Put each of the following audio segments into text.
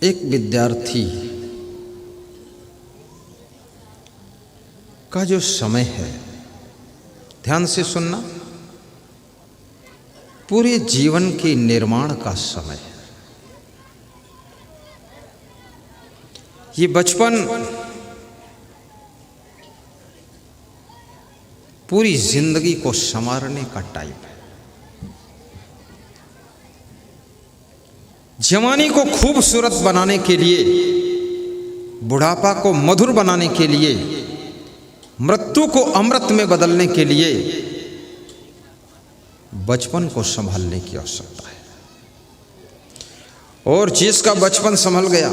एक विद्यार्थी का जो समय है, ध्यान से सुनना, पूरे जीवन के निर्माण का समय है। ये बचपन पूरी जिंदगी को संवारने का टाइम है। जवानी को खूबसूरत बनाने के लिए, बुढ़ापा को मधुर बनाने के लिए, मृत्यु को अमृत में बदलने के लिए बचपन को संभालने की आवश्यकता है। और जिसका बचपन संभल गया,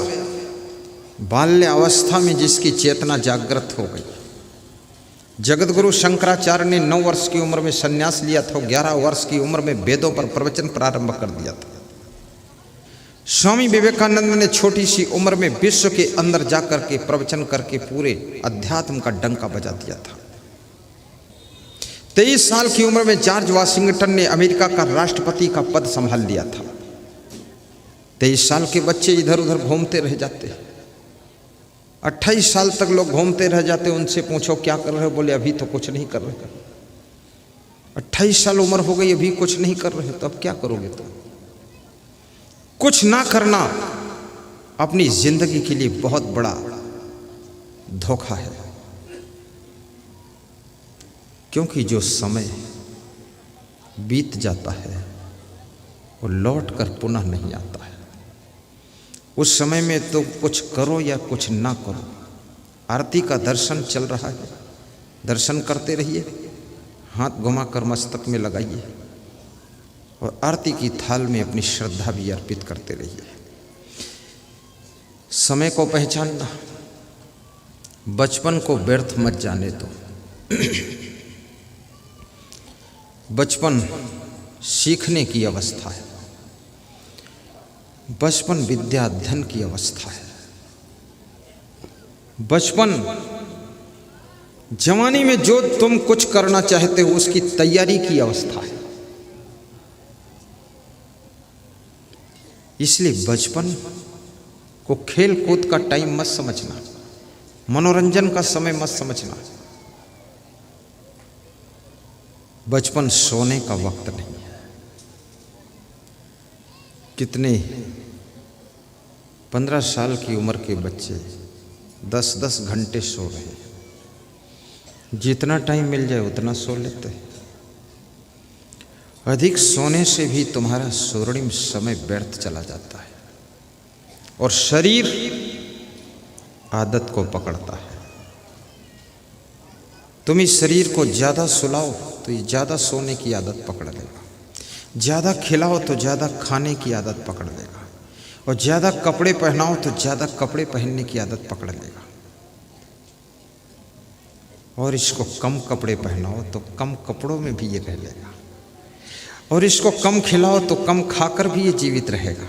बाल्य अवस्था में जिसकी चेतना जागृत हो गई, जगतगुरु शंकराचार्य ने 9 वर्ष की उम्र में संन्यास लिया था, 11 वर्ष की उम्र में वेदों पर प्रवचन प्रारंभ कर दिया था। स्वामी विवेकानंद ने छोटी सी उम्र में विश्व के अंदर जाकर के प्रवचन करके पूरे अध्यात्म का डंका बजा दिया था। 23 साल की उम्र में जॉर्ज वाशिंगटन ने अमेरिका का राष्ट्रपति का पद संभाल लिया था। 23 साल के बच्चे इधर उधर घूमते रह जाते, 28 साल तक लोग घूमते रह जाते। उनसे पूछो क्या कर रहे हो, बोले अभी तो कुछ नहीं कर रहे। 28 साल उम्र हो गई, अभी कुछ नहीं कर रहे, तो अब क्या करोगे तुम? कुछ ना करना अपनी जिंदगी के लिए बहुत बड़ा धोखा है, क्योंकि जो समय बीत जाता है वो लौट कर पुनः नहीं आता है। उस समय में तो कुछ करो या कुछ ना करो। आरती का दर्शन चल रहा है, दर्शन करते रहिए, हाथ घुमाकर मस्तक में लगाइए और आरती की थाल में अपनी श्रद्धा भी अर्पित करते रहिए। समय को पहचानना, बचपन को व्यर्थ मत जाने दो। बचपन सीखने की अवस्था है, बचपन विद्या अध्ययन की अवस्था है। बचपन जवानी में जो तुम कुछ करना चाहते हो उसकी तैयारी की अवस्था है। इसलिए बचपन को खेल कूद का टाइम मत समझना, मनोरंजन का समय मत समझना। बचपन सोने का वक्त नहीं है। कितने 15 साल की उम्र के बच्चे 10-10 घंटे सो रहे हैं। जितना टाइम मिल जाए उतना सो लेते हैं। अधिक सोने से भी तुम्हारा स्वर्णिम समय व्यर्थ चला जाता है और शरीर आदत को पकड़ता है। तुम इस शरीर को ज़्यादा सुलाओ तो ये ज़्यादा सोने की आदत पकड़ लेगा, ज़्यादा खिलाओ तो ज़्यादा खाने की आदत पकड़ लेगा, और ज़्यादा कपड़े पहनाओ तो ज़्यादा कपड़े पहनने की आदत पकड़ लेगा। और इसको कम कपड़े पहनाओ तो कम कपड़ों में भी ये रह लेगा, और इसको कम खिलाओ तो कम खाकर भी ये जीवित रहेगा,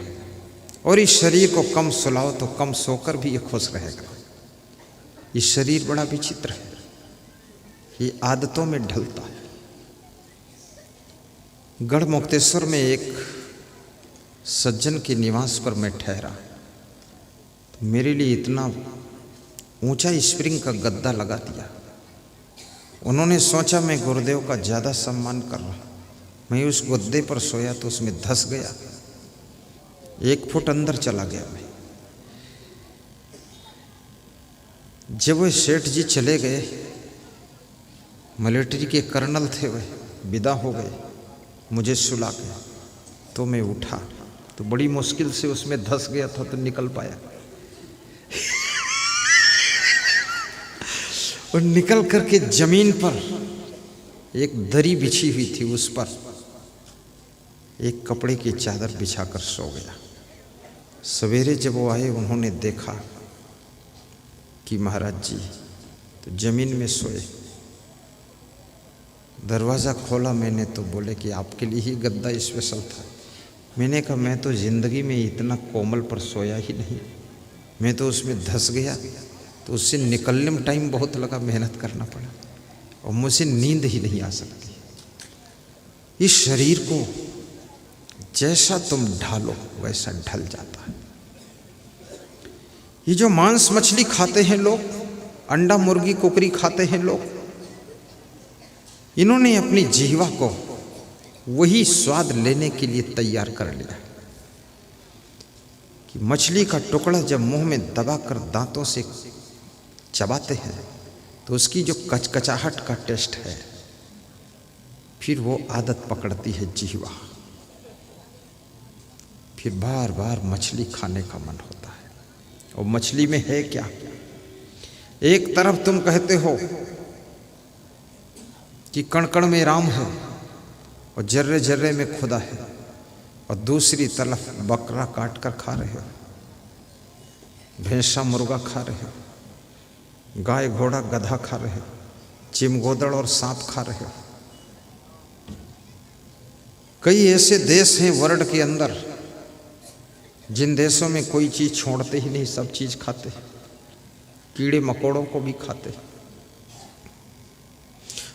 और इस शरीर को कम सुलाओ तो कम सोकर भी ये खुश रहेगा। ये शरीर बड़ा विचित्र है, ये आदतों में ढलता है। गढ़ मुक्तेश्वर में एक सज्जन के निवास पर मैं ठहरा, तो मेरे लिए इतना ऊंचा स्प्रिंग का गद्दा लगा दिया। उन्होंने सोचा मैं गुरुदेव का ज़्यादा सम्मान कर रहा हूँ। मैं उस गद्दे पर सोया तो उसमें धंस गया, 1 फुट अंदर चला गया मैं। जब वह सेठ जी चले गए, मिलिट्री के कर्नल थे, वह विदा हो गए मुझे सुला के, तो मैं उठा तो बड़ी मुश्किल से उसमें धंस गया था तो निकल पाया। और निकल करके जमीन पर एक दरी बिछी हुई थी, उस पर एक कपड़े की चादर बिछाकर सो गया। सवेरे जब वो आए, उन्होंने देखा कि महाराज जी तो जमीन में सोए। दरवाज़ा खोला मैंने तो बोले कि आपके लिए ही गद्दा स्पेशल था। मैंने कहा मैं तो ज़िंदगी में इतना कोमल पर सोया ही नहीं, मैं तो उसमें धंस गया, तो उससे निकलने में टाइम बहुत लगा, मेहनत करना पड़ा और मुझे नींद ही नहीं आ सकती। इस शरीर को जैसा तुम ढालो वैसा ढल जाता है। ये जो मांस मछली खाते हैं लोग, अंडा मुर्गी कुकरी खाते हैं लोग, इन्होंने अपनी जीवा को वही स्वाद लेने के लिए तैयार कर लिया कि मछली का टुकड़ा जब मुंह में दबाकर दांतों से चबाते हैं तो उसकी जो कचकचाहट का टेस्ट है, फिर वो आदत पकड़ती है जीवा, फिर बार बार मछली खाने का मन होता है। और मछली में है क्या? एक तरफ तुम कहते हो कि कण कण में राम है और जर्रे जर्रे में खुदा है, और दूसरी तरफ बकरा काट कर खा रहे हो, भैंसा मुर्गा खा रहे हो, गाय घोड़ा गधा खा रहे हो, चिमगोदड़ और सांप खा रहे हो। कई ऐसे देश हैं वर्ल्ड के अंदर जिन देशों में कोई चीज़ छोड़ते ही नहीं, सब चीज़ खाते, कीड़े मकोड़ों को भी खाते।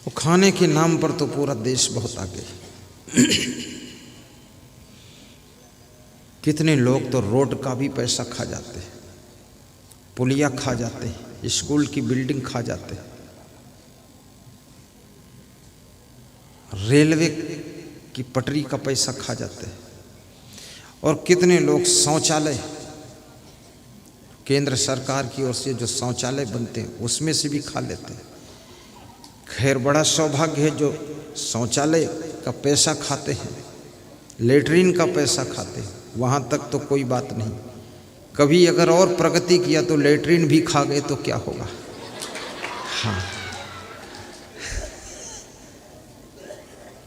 वो खाने के नाम पर तो पूरा देश बहुत आगे। कितने लोग तो रोड का भी पैसा खा जाते हैं, पुलिया खा जाते हैं, स्कूल की बिल्डिंग खा जाते हैं, रेलवे की पटरी का पैसा खा जाते हैं, और कितने लोग शौचालय, केंद्र सरकार की ओर से जो शौचालय बनते हैं उसमें से भी खा लेते हैं। खैर बड़ा सौभाग्य है जो शौचालय का पैसा खाते हैं, लेटरिन का पैसा खाते हैं, वहाँ तक तो कोई बात नहीं। कभी अगर और प्रगति किया तो लेटरिन भी खा गए तो क्या होगा? हाँ,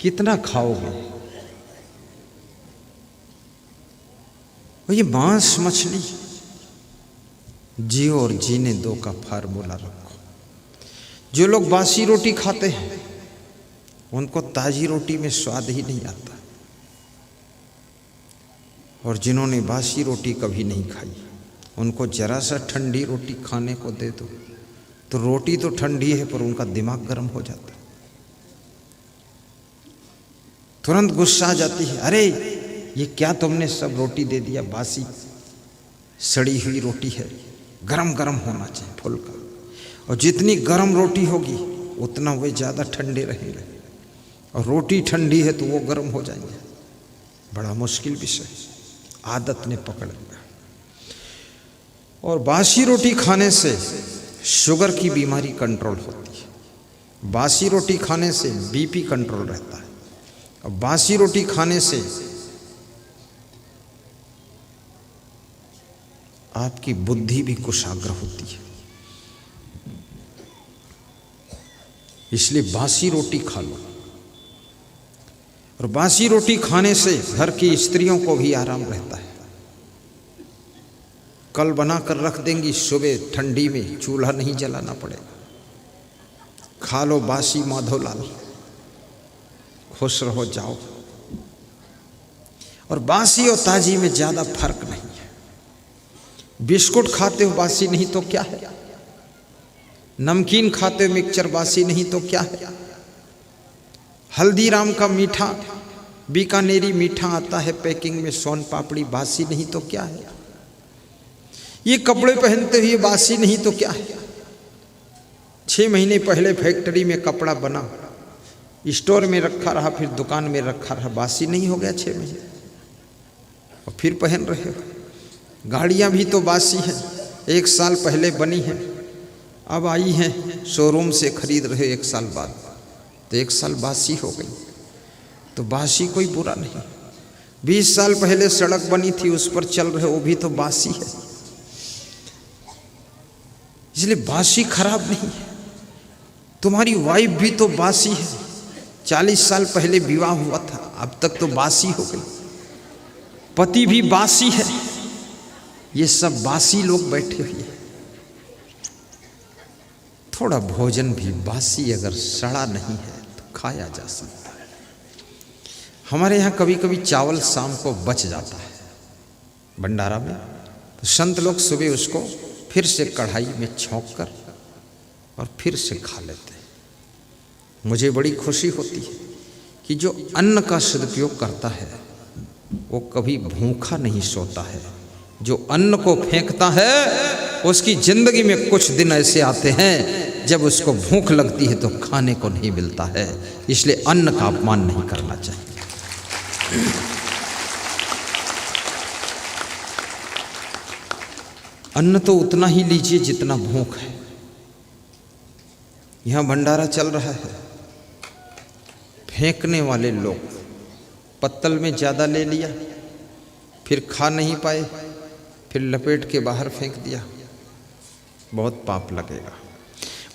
कितना खाओगे? ये मांस मछली जियो और जीने दो का फार्मूला रखो। जो लोग बासी रोटी खाते हैं उनको ताजी रोटी में स्वाद ही नहीं आता, और जिन्होंने बासी रोटी कभी नहीं खाई उनको जरा सा ठंडी रोटी खाने को दे दो तो रोटी तो ठंडी है पर उनका दिमाग गर्म हो जाता है, तुरंत गुस्सा आ जाती है, अरे ये क्या तुमने सब रोटी दे दिया, बासी सड़ी हुई रोटी है, गरम गरम होना चाहिए फुल्का। और जितनी गरम रोटी होगी उतना वे ज़्यादा ठंडे रहेंगे, और रोटी ठंडी है तो वो गरम हो जाएंगे। बड़ा मुश्किल विषय, आदत ने पकड़ लिया। और बासी रोटी खाने से शुगर की बीमारी कंट्रोल होती है, बासी रोटी खाने से बीपी कंट्रोल रहता है, और बासी रोटी खाने से आपकी बुद्धि भी कुशाग्र होती है। इसलिए बासी रोटी खा लो, और बासी रोटी खाने से घर की स्त्रियों को भी आराम रहता है। कल बनाकर रख देंगी, सुबह ठंडी में चूल्हा नहीं जलाना पड़ेगा। खा लो बासी माधोलाल, खुश रहो जाओ। और बासी और ताजी में ज़्यादा फर्क नहीं है। बिस्कुट खाते हो बासी नहीं तो क्या है, नमकीन खाते हो मिक्सचर बासी नहीं तो क्या है, हल्दीराम का मीठा बीकानेरी मीठा आता है पैकिंग में, सोन पापड़ी बासी नहीं तो क्या है, ये कपड़े पहनते हुए बासी नहीं तो क्या है। 6 महीने पहले फैक्ट्री में कपड़ा बना, स्टोर में रखा रहा, फिर दुकान में रखा रहा, बासी नहीं हो गया 6 महीने, और फिर पहन रहे हो। गाड़ियाँ भी तो बासी हैं, 1 साल पहले बनी हैं, अब आई हैं शोरूम से खरीद रहे 1 साल बाद, तो 1 साल बासी हो गई। तो बासी कोई बुरा नहीं। 20 साल पहले सड़क बनी थी उस पर चल रहे, वो भी तो बासी है। इसलिए बासी खराब नहीं है। तुम्हारी वाइफ भी तो बासी है, 40 साल पहले विवाह हुआ था, अब तक तो बासी हो गई। पति भी बासी है, ये सब बासी लोग बैठे हुए हैं। थोड़ा भोजन भी बासी अगर सड़ा नहीं है तो खाया जा सकता है। हमारे यहाँ कभी कभी चावल शाम को बच जाता है भंडारा में, तो संत लोग सुबह उसको फिर से कढ़ाई में छौंक कर और फिर से खा लेते हैं। मुझे बड़ी खुशी होती है कि जो अन्न का सदुपयोग करता है वो कभी भूखा नहीं सोता है, जो अन्न को फेंकता है उसकी जिंदगी में कुछ दिन ऐसे आते हैं जब उसको भूख लगती है तो खाने को नहीं मिलता है। इसलिए अन्न का अपमान नहीं करना चाहिए। अन्न तो उतना ही लीजिए जितना भूख है। यहाँ भंडारा चल रहा है, फेंकने वाले लोग पत्तल में ज़्यादा ले लिया, फिर खा नहीं पाए, फिर लपेट के बाहर फेंक दिया, बहुत पाप लगेगा।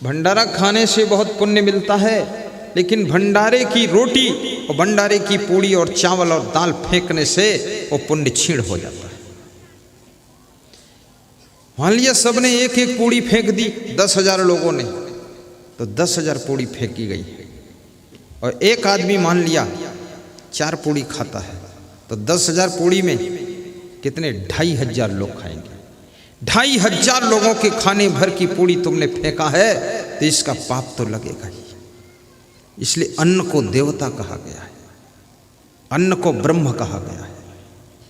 भंडारा खाने से बहुत पुण्य मिलता है, लेकिन भंडारे की रोटी और भंडारे की पूड़ी और चावल और दाल फेंकने से वो पुण्य छीण हो जाता है। मान लिया सबने एक एक पूड़ी फेंक दी, 10,000 लोगों ने, तो 10,000 पूड़ी फेंकी गई। और एक आदमी मान लिया 4 पूड़ी खाता है, तो 10,000 पूड़ी में कितने 2,500 लोग खाएंगे। 2,500 लोगों के खाने भर की पूड़ी तुमने फेंका है, तो इसका पाप तो लगेगा ही। इसलिए अन्न को देवता कहा गया है, अन्न को ब्रह्म कहा गया है।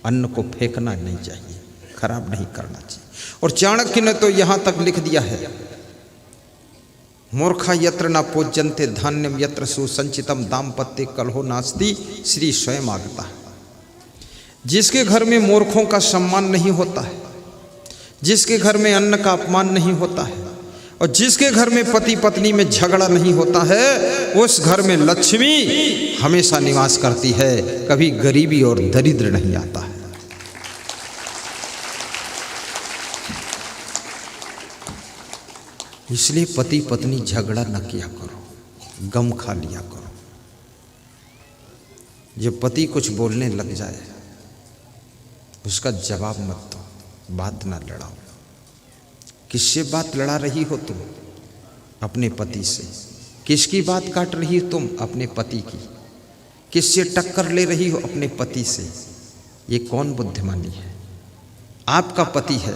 अन्न को फेंकना नहीं चाहिए, खराब नहीं करना चाहिए। और चाणक्य ने तो यहां तक लिख दिया है, मूर्खा यत्र न पूज्यन्ते धान्यम यत्र सुसंचितम दाम्पत्य कलहो नास्ति श्री स्वयं आगता। जिसके घर में मूर्खों का सम्मान नहीं होता है, जिसके घर में अन्न का अपमान नहीं होता है, और जिसके घर में पति पत्नी में झगड़ा नहीं होता है, उस घर में लक्ष्मी हमेशा निवास करती है, कभी गरीबी और दरिद्र नहीं आता है। इसलिए पति पत्नी झगड़ा न किया करो, गम खा लिया करो। जब पति कुछ बोलने लग जाए उसका जवाब मत दो, बात ना लड़ाओ। किससे बात लड़ा रही हो तुम? अपने पति से। किसकी बात काट रही हो तुम? अपने पति की। किससे टक्कर ले रही हो? अपने पति से। ये कौन बुद्धिमानी है? आपका पति है,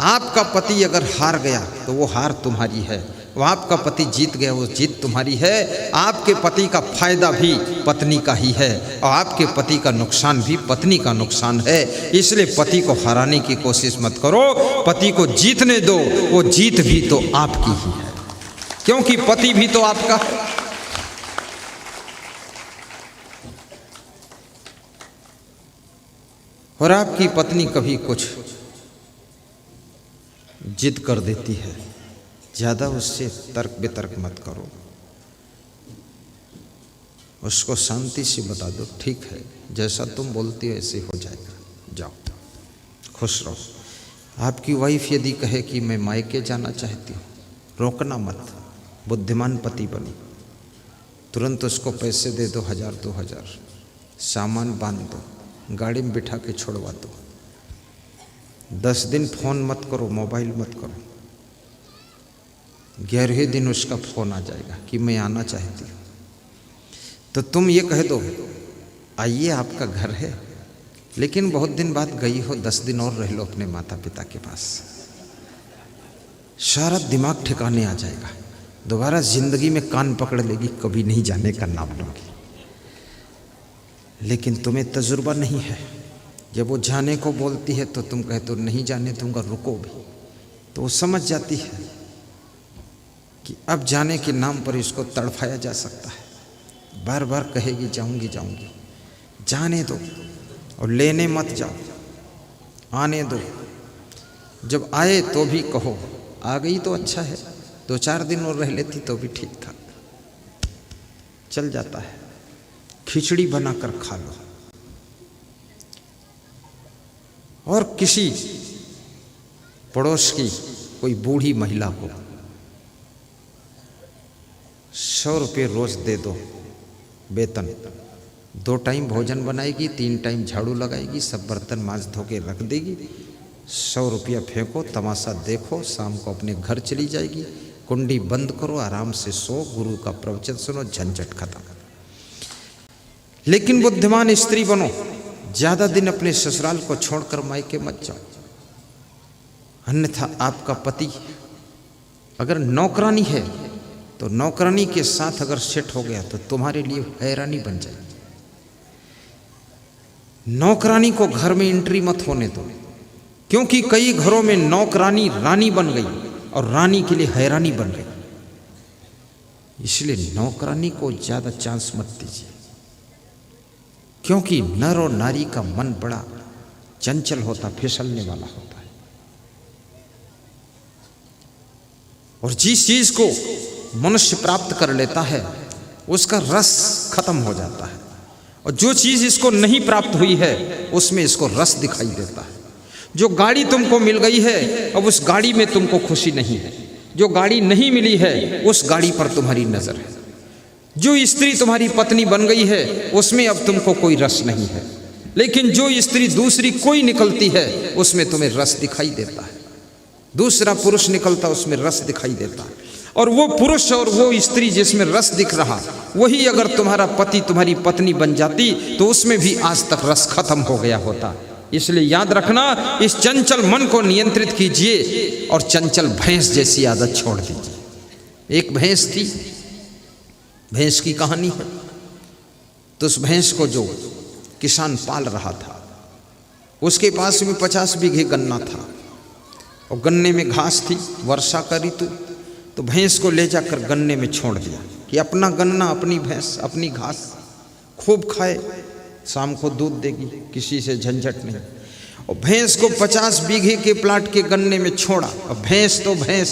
आपका पति अगर हार गया तो वो हार तुम्हारी है, वो आपका पति जीत गया वो जीत तुम्हारी है। आपके पति का फायदा भी पत्नी का ही है, और आपके पति का नुकसान भी पत्नी का नुकसान है। इसलिए पति को हराने की कोशिश मत करो, पति को जीतने दो। वो जीत भी तो आपकी ही है, क्योंकि पति भी तो आपका है। और आपकी पत्नी कभी कुछ जिद कर देती है, ज़्यादा उससे तर्क वितर्क मत करो, उसको शांति से बता दो, ठीक है जैसा तुम बोलती हो ऐसे हो जाएगा, जाओ खुश रहो। आपकी वाइफ यदि कहे कि मैं मायके जाना चाहती हूँ, रोकना मत, बुद्धिमान पति बनो। तुरंत उसको पैसे दे दो, 1,000-2,000, सामान बांध दो, गाड़ी में बिठा के छोड़वा दो। 10 दिन फ़ोन मत करो, मोबाइल मत करो। 11वें दिन उसका फ़ोन आ जाएगा कि मैं आना चाहती हूँ, तो तुम ये कह दो आइए आपका घर है, लेकिन बहुत दिन बाद गई हो, 10 दिन और रह लो अपने माता पिता के पास। सारा दिमाग ठिकाने आ जाएगा, दोबारा ज़िंदगी में कान पकड़ लेगी, कभी नहीं जाने का नाम लोगी। लेकिन तुम्हें तजुर्बा नहीं है, जब वो जाने को बोलती है तो तुम कहते हो नहीं जाने दूंगा, रुको भी, तो वो समझ जाती है कि अब जाने के नाम पर इसको तड़फाया जा सकता है। बार बार कहेगी जाऊंगी जाऊंगी, जाने दो और लेने मत जाओ, आने दो। जब आए तो भी कहो आ गई तो अच्छा है, 2-4 दिन और रह लेती तो भी ठीक था, चल जाता है। खिचड़ी बनाकर खा लो। और किसी पड़ोस की कोई बूढ़ी महिला को 100 रुपये रोज दे दो वेतन, 2 टाइम भोजन बनाएगी, 3 टाइम झाड़ू लगाएगी, सब बर्तन मांज धो के रख देगी। 100 रुपया फेंको, तमाशा देखो, शाम को अपने घर चली जाएगी। कुंडी बंद करो, आराम से सो, गुरु का प्रवचन सुनो, झंझट खत्म। लेकिन बुद्धिमान स्त्री बनो, ज़्यादा दिन अपने ससुराल को छोड़कर मायके मत जाओ, अन्यथा आपका पति अगर नौकरानी है तो नौकरानी के साथ अगर सेट हो गया तो तुम्हारे लिए हैरानी बन जाएगी। नौकरानी को घर में एंट्री मत होने दो, क्योंकि कई घरों में नौकरानी रानी बन गई और रानी के लिए हैरानी बन गई। इसलिए नौकरानी को ज्यादा चांस मत दीजिए, क्योंकि नर और नारी का मन बड़ा चंचल होता, फिसलने वाला होता है। और जिस चीज को मनुष्य प्राप्त कर लेता है उसका रस खत्म हो जाता है, और जो चीज इसको नहीं प्राप्त हुई है उसमें इसको रस दिखाई देता है। जो गाड़ी तुमको मिल गई है अब उस गाड़ी में तुमको खुशी नहीं है, जो गाड़ी नहीं मिली है उस गाड़ी पर तुम्हारी नजर है। जो स्त्री तुम्हारी पत्नी बन गई है उसमें अब तुमको कोई रस नहीं है, लेकिन जो स्त्री दूसरी कोई निकलती है उसमें तुम्हें रस दिखाई देता है। दूसरा पुरुष निकलता उसमें रस दिखाई देता है, और वो पुरुष और वो स्त्री जिसमें रस दिख रहा वही अगर तुम्हारा पति तुम्हारी पत्नी बन जाती तो उसमें भी आज तक रस खत्म हो गया होता। इसलिए याद रखना, इस चंचल मन को नियंत्रित कीजिए और चंचल भैंस जैसी आदत छोड़ दीजिए। एक भैंस थी, भैंस की कहानी है। तो उस भैंस को जो किसान पाल रहा था उसके पास में 50 बीघे गन्ना था और गन्ने में घास थी। वर्षा का ऋतु, तो भैंस को ले जाकर गन्ने में छोड़ दिया कि अपना गन्ना, अपनी भैंस, अपनी घास खूब खाए, शाम को दूध देगी, किसी से झंझट नहीं। और भैंस को 50 बीघे के प्लाट के गन्ने में छोड़ा। और भैंस तो भैंस,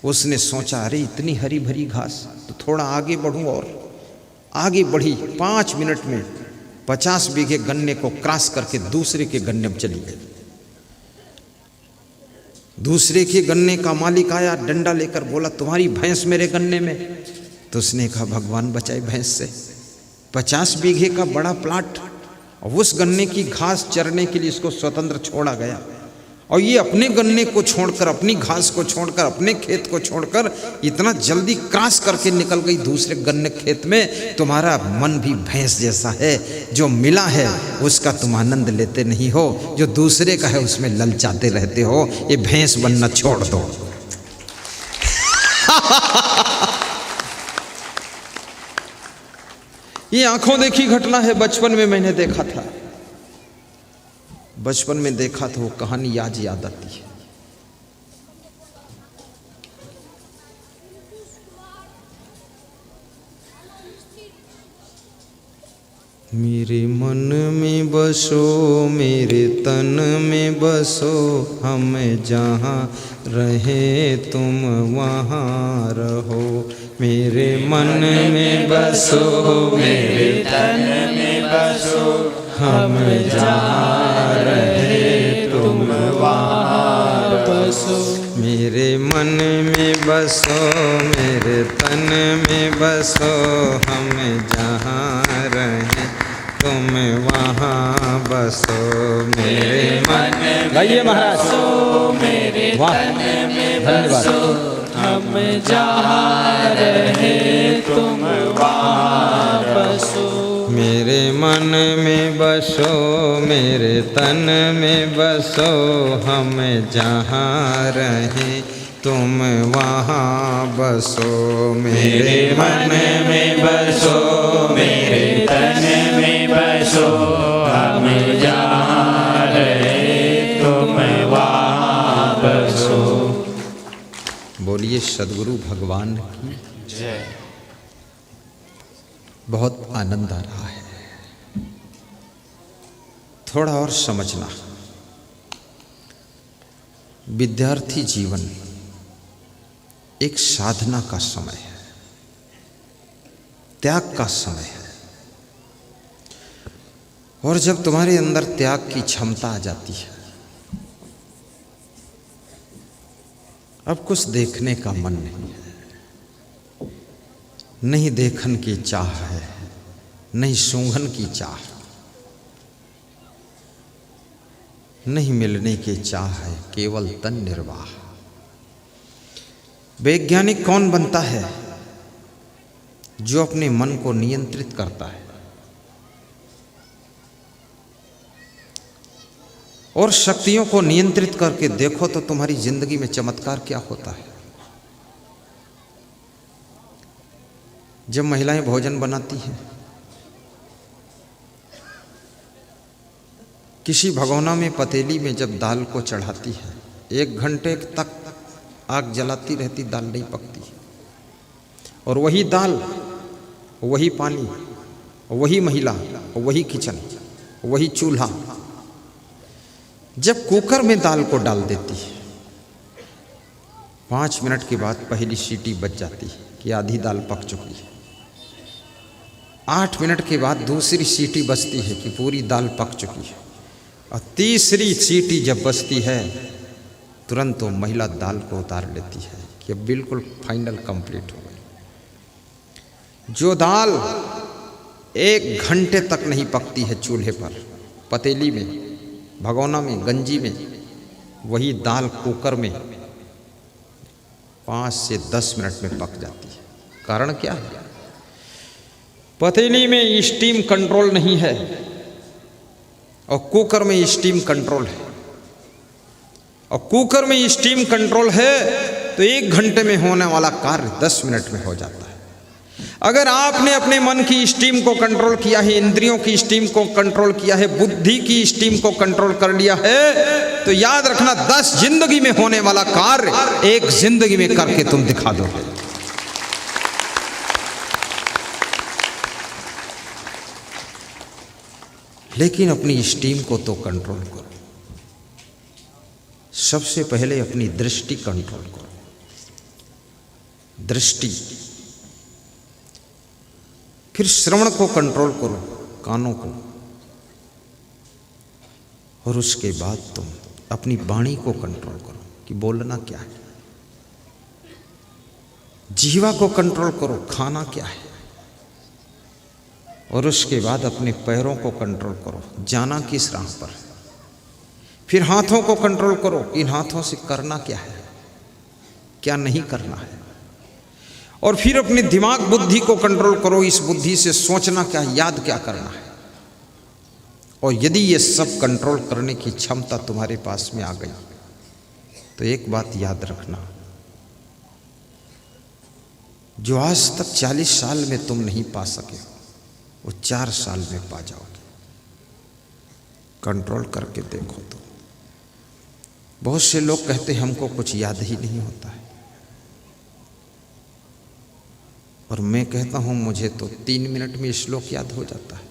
उसने सोचा अरे इतनी हरी भरी घास, तो थोड़ा आगे बढ़ूं, और आगे बढ़ी। 5 मिनट में 50 बीघे गन्ने को क्रॉस करके दूसरे के गन्ने में चली गई। दूसरे के गन्ने का मालिक आया, डंडा लेकर बोला तुम्हारी भैंस मेरे गन्ने में। तो उसने कहा भगवान बचाए भैंस से, 50 बीघे का बड़ा प्लाट और उस गन्ने की घास चरने के लिए इसको स्वतंत्र छोड़ा गया, और ये अपने गन्ने को छोड़कर, अपनी घास को छोड़कर, अपने खेत को छोड़कर इतना जल्दी क्रॉस करके निकल गई दूसरे गन्ने खेत में। तुम्हारा मन भी भैंस जैसा है, जो मिला है उसका तुम आनंद लेते नहीं हो, जो दूसरे का है उसमें ललचाते रहते हो। ये भैंस बनना छोड़ दो। ये आंखों देखी घटना है, बचपन में मैंने देखा था। बचपन में देखा तो वो कहानी आज याद आती है। मेरे मन में बसो, मेरे तन में बसो, हम जहाँ रहे तुम वहाँ रहो। मेरे मन में बसो, मेरे तन में बसो, हम जहाँ रहे तुम वहाँ बसो। मेरे मन में बसो, मेरे तन में बसो, हम जहाँ रहे तुम वहाँ बसो। मेरे मन में गाइए महाराज, मेरे तन में बसो, हम जहाँ रहे तुम वहाँ बसो। मेरे मन में बसो, मेरे तन में बसो, हम जहाँ रहे तुम वहाँ बसो। मेरे मन में बसो, मेरे तन में बसो, हम जहाँ रहे तुम वहाँ बसो। बोलिए सद्गुरु भगवान की जय। बहुत आनंद आ रहा है, थोड़ा और समझना। विद्यार्थी जीवन एक साधना का समय है, त्याग का समय है। और जब तुम्हारे अंदर त्याग की क्षमता आ जाती है, अब कुछ देखने का मन नहीं है, नहीं देखन की चाह है, नहीं सूंघन की चाह, नहीं मिलने की चाह है, केवल तन निर्वाह। वैज्ञानिक कौन बनता है? जो अपने मन को नियंत्रित करता है और शक्तियों को नियंत्रित करके देखो तो तुम्हारी जिंदगी में चमत्कार क्या होता है। जब महिलाएं भोजन बनाती हैं किसी भगोना में पतीली में जब दाल को चढ़ाती है, 1 घंटे तक आग जलाती रहती, दाल नहीं पकती। और वही दाल, वही पानी, वही महिला, वही किचन, वही चूल्हा, जब कुकर में दाल को डाल देती है, 5 मिनट के बाद पहली सीटी बज जाती है कि आधी दाल पक चुकी है। 8 मिनट के बाद दूसरी सीटी बजती है कि पूरी दाल पक चुकी है। और तीसरी सीटी जब बजती है, तुरंत वो महिला दाल को उतार लेती है कि अब बिल्कुल फाइनल कंप्लीट हो गई। जो दाल 1 घंटे तक नहीं पकती है चूल्हे पर, पतीली में, भगोना में, गंजी में, वही दाल कुकर में 5 से 10 मिनट में पक जाती है। कारण क्या है? पतीली में स्टीम कंट्रोल नहीं है और कुकर में स्टीम कंट्रोल है। और कुकर में स्टीम कंट्रोल है तो 1 घंटे में होने वाला कार्य 10 मिनट में हो जाता है। अगर आपने अपने मन की स्टीम को कंट्रोल किया है, इंद्रियों की स्टीम को कंट्रोल किया है, बुद्धि की स्टीम को कंट्रोल कर लिया है, तो याद रखना 10 जिंदगी में होने वाला कार्य 1 जिंदगी में करके तुम दिखा दोगे। लेकिन अपनी स्टीम को तो कंट्रोल करो। सबसे पहले अपनी दृष्टि कंट्रोल करो। दृष्टि, फिर श्रवण को कंट्रोल करो, कानों को, और उसके बाद तुम अपनी वाणी को कंट्रोल करो कि बोलना क्या है। जीवा को कंट्रोल करो, खाना क्या है। और उसके बाद अपने पैरों को कंट्रोल करो, जाना किस राह पर। फिर हाथों को कंट्रोल करो, इन हाथों से करना क्या है, क्या नहीं करना है। और फिर अपने दिमाग, बुद्धि को कंट्रोल करो, इस बुद्धि से सोचना क्या है, याद क्या करना है। और यदि ये सब कंट्रोल करने की क्षमता तुम्हारे पास में आ गई तो एक बात याद रखना, जो आज तक 40 साल में तुम नहीं पा सके वो 4 साल में पा जाओगे। कंट्रोल करके देखो तो। बहुत से लोग कहते हैं हमको कुछ याद ही नहीं होता है, और मैं कहता हूं मुझे तो 3 मिनट में श्लोक याद हो जाता है,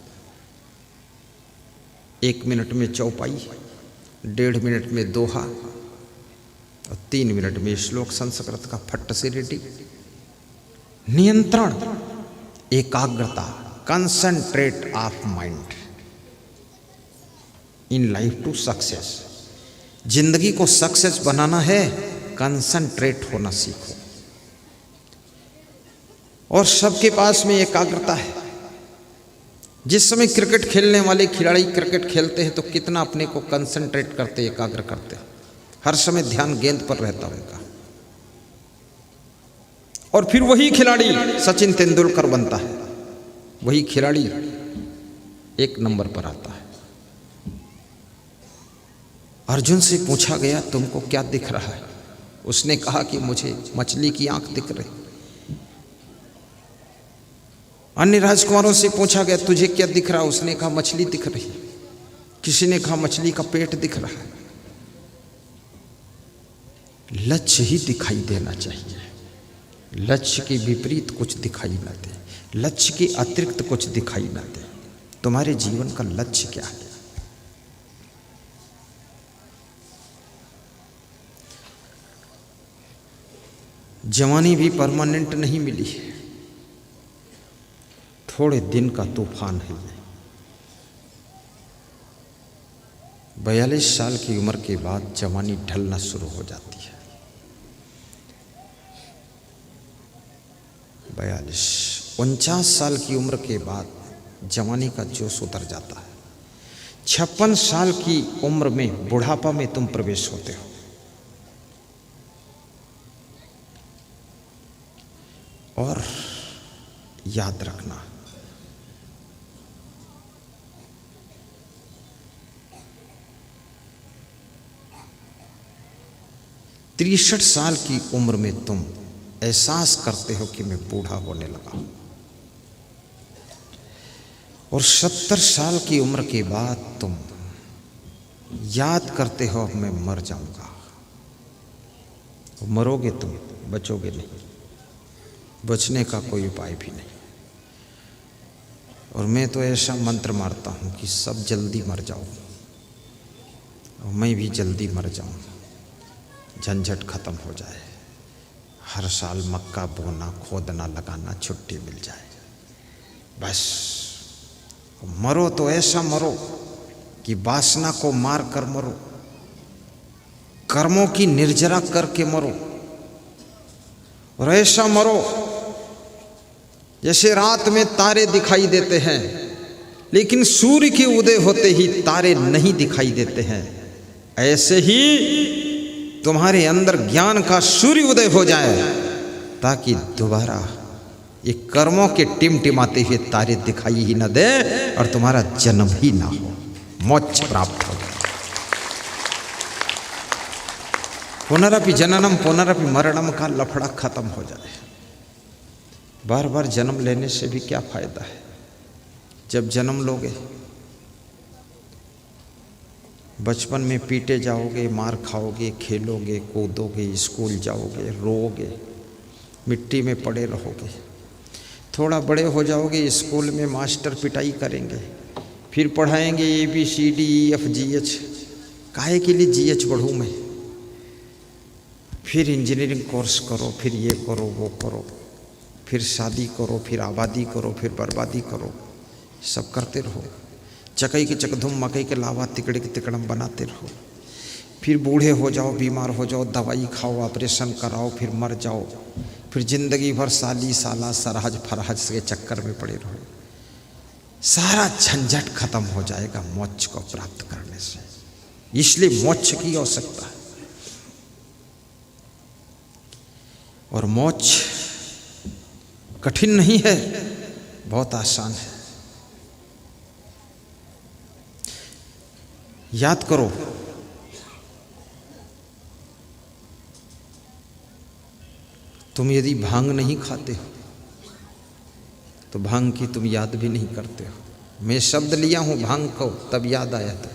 1 मिनट में चौपाई, 1.5 मिनट में दोहा, और 3 मिनट में श्लोक संस्कृत का फट से रेडी। नियंत्रण, एकाग्रता, concentrate of mind in life to success. जिंदगी को सक्सेस बनाना है, कंसंट्रेट होना सीखो। और सबके पास में एकाग्रता है। जिस समय क्रिकेट खेलने वाले खिलाड़ी क्रिकेट खेलते हैं तो कितना अपने को कंसंट्रेट करते, एकाग्र करते, हर समय ध्यान गेंद पर रहता उनका। और फिर वही खिलाड़ी सचिन तेंदुलकर बनता है, वही खिलाड़ी 1 नंबर पर आता है। अर्जुन से पूछा गया तुमको क्या दिख रहा है, उसने कहा कि मुझे मछली की आंख दिख रही। अन्य राजकुमारों से पूछा गया तुझे क्या दिख रहा, उसने कहा मछली दिख रही। किसी ने कहा मछली का पेट दिख रहा है। लक्ष्य ही दिखाई देना चाहिए, लक्ष्य के विपरीत कुछ दिखाई ना दे, लक्ष्य के अतिरिक्त कुछ दिखाई ना दे। तुम्हारे जीवन का लक्ष्य क्या है? जवानी भी परमानेंट नहीं मिली है, थोड़े दिन का तूफान है ये। 42 साल की उम्र के बाद जवानी ढलना शुरू हो जाती है। 49 साल की उम्र के बाद जवानी का जोश उतर जाता है। 56 साल की उम्र में बुढ़ापा में तुम प्रवेश होते हो। और याद रखना, तिरसठ साल की उम्र में तुम एहसास करते हो कि मैं बूढ़ा होने लगा हूं। और 70 साल की उम्र के बाद तुम याद करते हो अब मैं मर जाऊंगा। मरोगे तुम, बचोगे नहीं, बचने का कोई उपाय भी नहीं। और मैं तो ऐसा मंत्र मारता हूँ कि सब जल्दी मर जाओ और मैं भी जल्दी मर जाऊँ, झंझट खत्म हो जाए, हर साल मक्का बोना, खोदना, लगाना, छुट्टी मिल जाए, बस। मरो तो ऐसा मरो कि वासना को मार कर मरो, कर्मों की निर्जरा करके मरो, और ऐसा मरो जैसे रात में तारे दिखाई देते हैं लेकिन सूर्य के उदय होते ही तारे नहीं दिखाई देते हैं। ऐसे ही तुम्हारे अंदर ज्ञान का सूर्य उदय हो जाए ताकि दोबारा ये कर्मों के टिमटिमाते हुए तारे दिखाई ही न दे और तुम्हारा जन्म ही ना हो, मोक्ष प्राप्त हो। पुनरपि जननम पुनरपि मरणम का लफड़ा खत्म हो जाए। बार बार जन्म लेने से भी क्या फायदा है? जब जन्म लोगे बचपन में पीटे जाओगे, मार खाओगे, खेलोगे, कूदोगे, स्कूल जाओगे, रोओगे, मिट्टी में पड़े रहोगे। थोड़ा बड़े हो जाओगे, स्कूल में मास्टर पिटाई करेंगे, फिर पढ़ाएंगे ABCDEFGH। काहे के लिए GH पढ़ूँ मैं? फिर इंजीनियरिंग कोर्स करो, फिर ये करो, वो करो, फिर शादी करो, फिर आबादी करो, फिर बर्बादी करो, सब करते रहो। चकई के चकधुम, मकई के लावा, तिकड़े के तिकड़म बनाते रहो। फिर बूढ़े हो जाओ, बीमार हो जाओ, दवाई खाओ, ऑपरेशन कराओ, फिर मर जाओ, फिर जिंदगी भर साली साला सरहज फरहज के चक्कर में पड़े रहो। सारा झंझट खत्म हो जाएगा मोक्ष को प्राप्त करने से। इसलिए मोक्ष की आवश्यकता है। और मोक्ष कठिन नहीं है, बहुत आसान है। याद करो, तुम यदि भांग नहीं खाते हो तो भांग की तुम याद भी नहीं करते हो। मैं शब्द लिया हूं भांग को, तब याद आया था,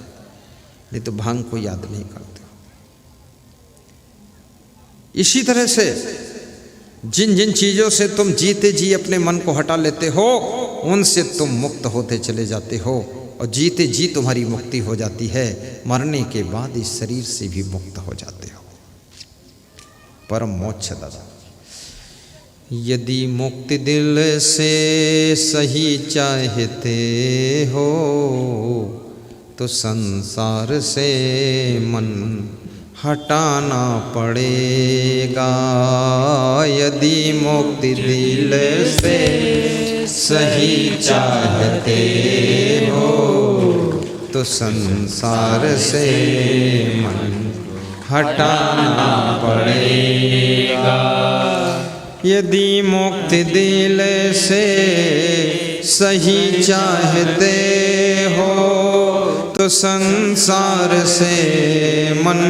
नहीं तो भांग को याद नहीं करते हो। इसी तरह से जिन जिन चीजों से तुम जीते जी अपने मन को हटा लेते हो, उनसे तुम मुक्त होते चले जाते हो, और जीते जी तुम्हारी मुक्ति हो जाती है। मरने के बाद इस शरीर से भी मुक्त हो जाते हो। परम मोक्ष दादा। यदि मुक्ति दिल से सही चाहते हो तो संसार से मन हटाना पड़ेगा। यदि मुक्ति दिल से सही चाहते हो तो संसार से मन हटाना पड़ेगा। यदि मुक्ति दिल से सही चाहते हो तो संसार से मन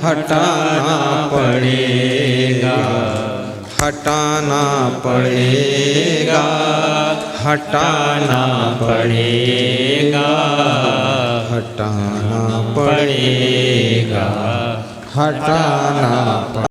हटाना पड़ेगा, हटाना पड़ेगा, हटाना पड़ेगा, हटाना पड़ेगा, हटाना पड़ेगा।